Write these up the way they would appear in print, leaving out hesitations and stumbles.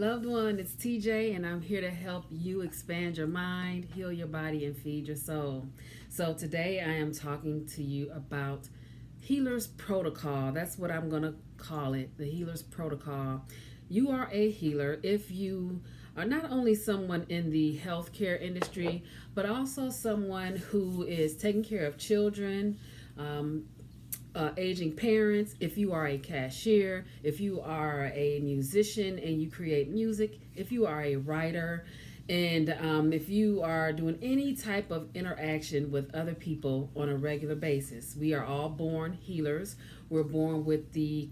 Loved one, it's TJ, and I'm here to help you expand your mind, heal your body, and feed your soul. So, today I am talking to you about Healer's Protocol. That's what I'm going to call it, the Healer's Protocol. You are a healer if you are not only someone in the healthcare industry, but also someone who is taking care of children, um, aging parents, if you are a cashier, if you are a musician and you create music, if you are a writer, and if you are doing any type of interaction with other people on a regular basis. We are all born healers. We're born with the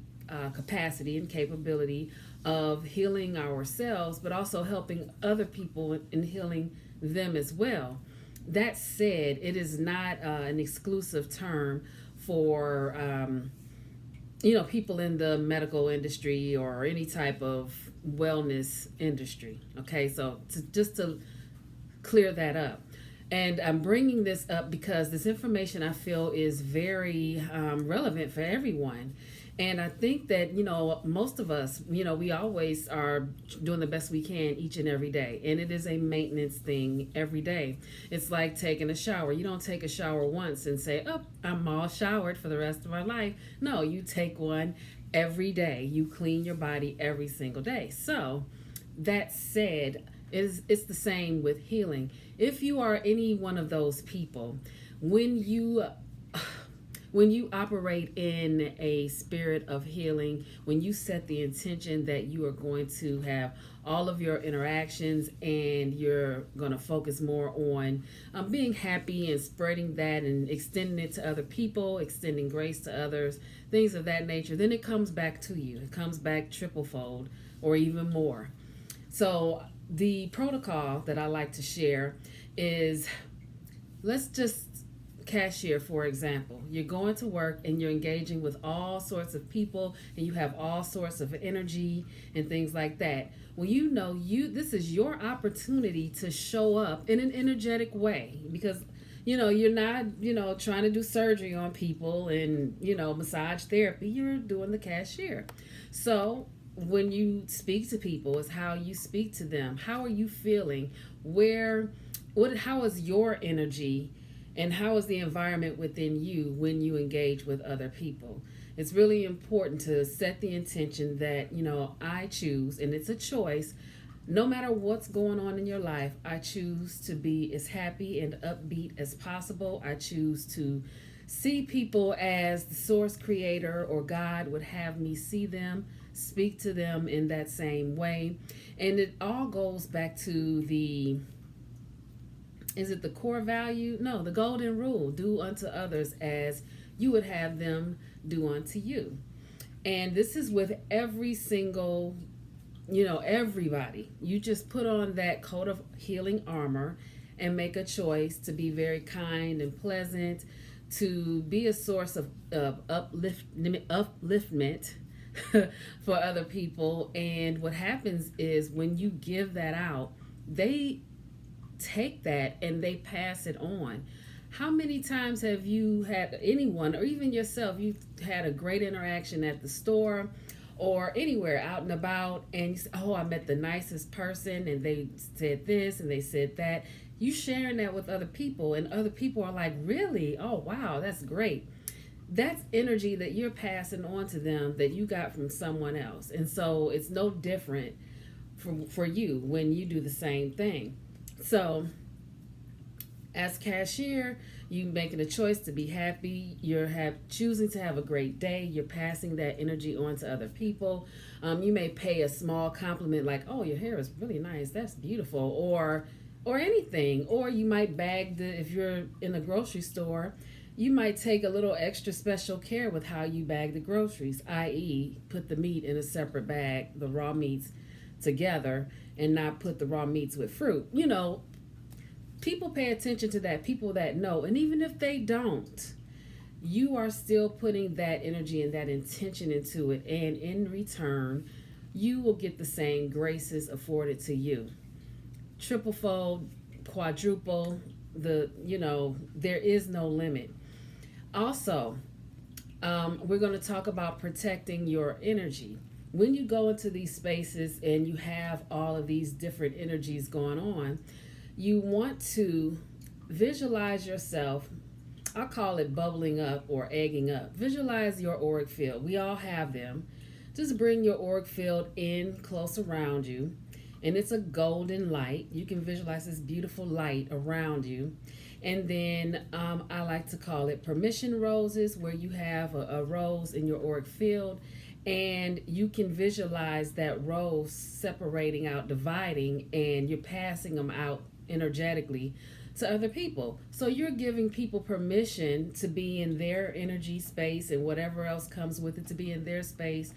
capacity and capability of healing ourselves, but also helping other people in healing them as well. That said, it is not an exclusive term for people in the medical industry or any type of wellness industry. Okay, so just to clear that up. And I'm bringing this up because this information I feel is very relevant for everyone. And I think that, most of us, we always are doing the best we can each and every day. And it is a maintenance thing every day. It's like taking a shower. You don't take a shower once and say, oh, I'm all showered for the rest of my life. No, you take one every day. You clean your body every single day. So, that said, it's the same with healing. If you are any one of those people, when you when you operate in a spirit of healing, when you set the intention that you are going to have all of your interactions and you're going to focus more on being happy and spreading that and extending it to other people, extending grace to others, things of that nature, then it comes back to you. It comes back triple fold or even more. So, the protocol that I like to share is, let's just cashier, for example. You're going to work and you're engaging with all sorts of people and you have all sorts of energy and things like that. Well, this is your opportunity to show up in an energetic way, because you're not trying to do surgery on people and massage therapy. You're doing the cashier. So when you speak to people, is how you speak to them. How are you feeling? How is your energy, and how is the environment within you when you engage with other people? It's really important to set the intention that, I choose, and it's a choice. No matter what's going on in your life, I choose to be as happy and upbeat as possible. I choose to see people as the source creator or God would have me see them, speak to them in that same way. And it all goes back to is it the core value? No, the golden rule: do unto others as you would have them do unto you. And this is with every single, everybody. You just put on that coat of healing armor and make a choice to be very kind and pleasant, to be a source of upliftment for other people. And what happens is when you give that out, they take that and they pass it on. How many times have you had anyone, or even yourself, you've had a great interaction at the store or anywhere out and about, and you say, oh, I met the nicest person and they said this and they said that. You sharing that with other people, and other people are like, really? Oh, wow, that's great. That's energy that you're passing on to them that you got from someone else. And so it's no different for you when you do the same thing. So, as cashier, you making a choice to be happy. You're choosing to have a great day. You're passing that energy on to other people. You may pay a small compliment like, "Oh, your hair is really nice. That's beautiful," or anything. Or you might if you're in a grocery store, you might take a little extra special care with how you bag the groceries, i.e., put the meat in a separate bag, the raw meats together, and not put the raw meats with fruit. People pay attention to that, people that know. And even if they don't, you are still putting that energy and that intention into it. And in return, you will get the same graces afforded to you. Triple fold, quadruple, there is no limit. Also, we're going to talk about protecting your energy. when you go into these spaces and you have all of these different energies going on, you want to visualize yourself. I call it bubbling up or egging up. Visualize your auric field. We all have them. Just bring your auric field in close around you, and it's a golden light. You can visualize this beautiful light around you. And then I like to call it permission roses, where you have a rose in your auric field, and you can visualize that rose separating out, dividing, and you're passing them out energetically to other people. So you're giving people permission to be in their energy space and whatever else comes with it to be in their space,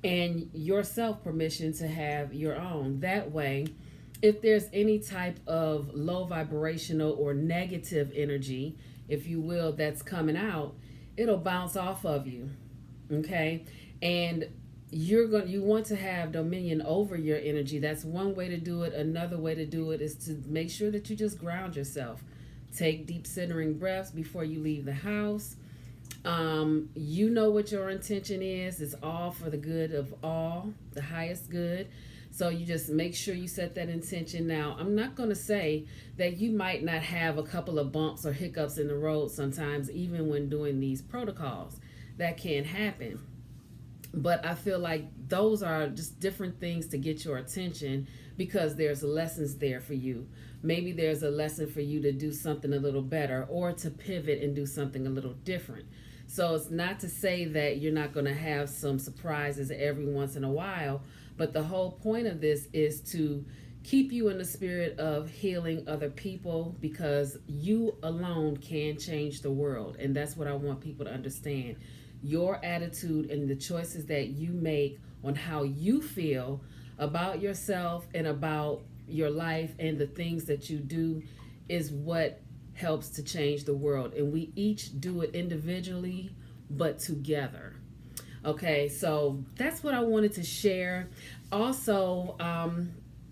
and yourself permission to have your own. That way, if there's any type of low vibrational or negative energy, if you will, that's coming out, it'll bounce off of you. Okay? And you want to have dominion over your energy. That's one way to do it. Another way to do it is to make sure that you just ground yourself. Take deep centering breaths before you leave the house. You know what your intention is. It's all for the good of all, the highest good. So you just make sure you set that intention. Now, I'm not going to say that you might not have a couple of bumps or hiccups in the road sometimes, even when doing these protocols. That can happen. But I feel like those are just different things to get your attention, because there's lessons there for you. Maybe there's a lesson for you to do something a little better or to pivot and do something a little different. So it's not to say that you're not going to have some surprises every once in a while, but the whole point of this is to keep you in the spirit of healing other people, because you alone can change the world. And that's what I want people to understand. Your attitude and the choices that you make on how you feel about yourself and about your life and the things that you do is what helps to change the world. And we each do it individually, but together. Okay, so that's what I wanted to share. Also,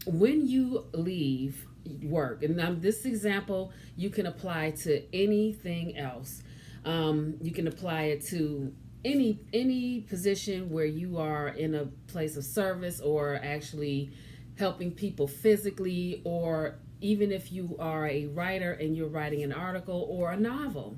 when you leave work, and now this example you can apply to anything else. You can apply it to any position where you are in a place of service or actually helping people physically, or even if you are a writer and you're writing an article or a novel.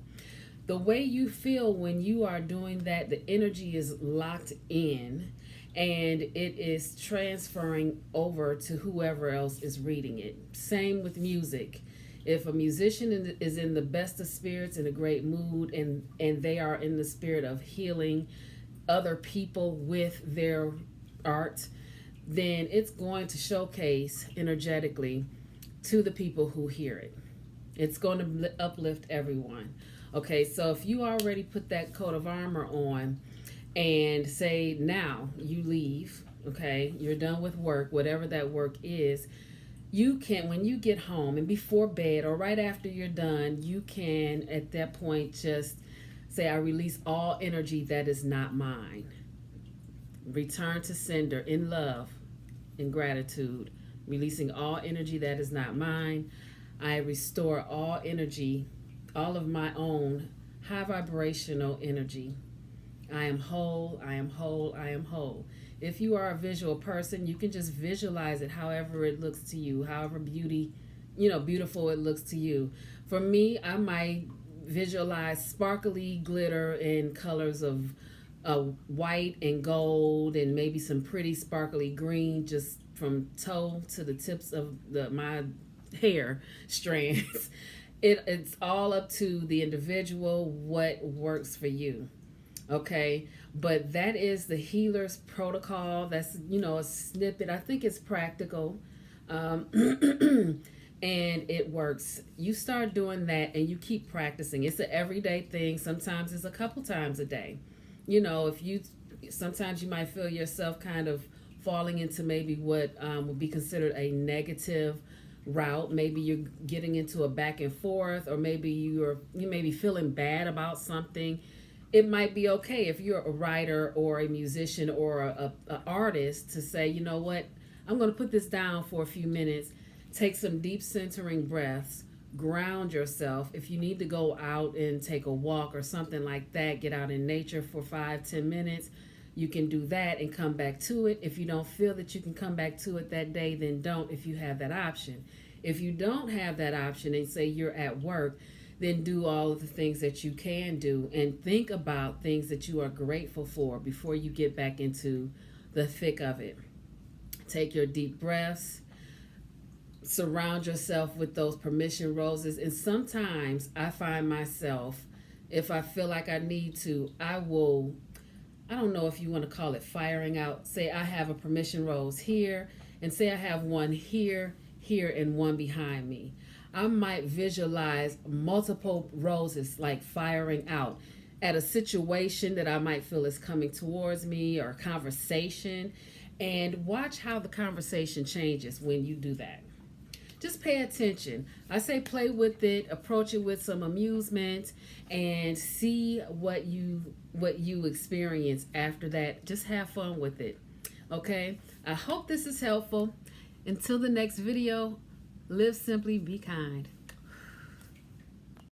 The way you feel when you are doing that, the energy is locked in and it is transferring over to whoever else is reading it. Same with music. If a musician is in the best of spirits, in a great mood, and they are in the spirit of healing other people with their art, then it's going to showcase energetically to the people who hear it. It's going to uplift everyone. Okay, so if you already put that coat of armor on and say now you leave, okay, you're done with work, whatever that work is, you can, when you get home and before bed or right after you're done, you can at that point just say, I release all energy that is not mine. Return to sender in love, in gratitude, releasing all energy that is not mine. I restore all energy, all of my own high vibrational energy. I am whole, I am whole, I am whole. If you are a visual person, you can just visualize it however it looks to you, however beautiful it looks to you. For me, I might visualize sparkly glitter in colors of white and gold and maybe some pretty sparkly green just from toe to the tips of my hair strands. It's all up to the individual what works for you. Okay, but that is the healer's protocol. That's a snippet. I think it's practical, and it works. You start doing that and you keep practicing. It's an everyday thing. Sometimes it's a couple times a day. If you sometimes you might feel yourself kind of falling into maybe what would be considered a negative route. Maybe you're getting into a back and forth, or maybe you may be feeling bad about something. It might be okay if you're a writer or a musician or a artist to say, you know what, I'm going to put this down for a few minutes, take some deep centering breaths, ground yourself. If you need to go out and take a walk or something like that, get out in nature for 5-10 minutes, you can do that and come back to it. If you don't feel that you can come back to it that day, then don't, if you have that option. If you don't have that option and say you're at work, then do all of the things that you can do and think about things that you are grateful for before you get back into the thick of it. Take your deep breaths. Surround yourself with those permission roses. And sometimes I find myself, if I feel like I need to, I don't know if you want to call it firing out. Say I have a permission rose here, and say I have one here, here, and one behind me. I might visualize multiple roses like firing out at a situation that I might feel is coming towards me, or a conversation, and watch how the conversation changes when you do that. Just pay attention. I say play with it, approach it with some amusement, and see what you experience after that. Just have fun with it. Okay? I hope this is helpful. Until the next video, live simply, be kind.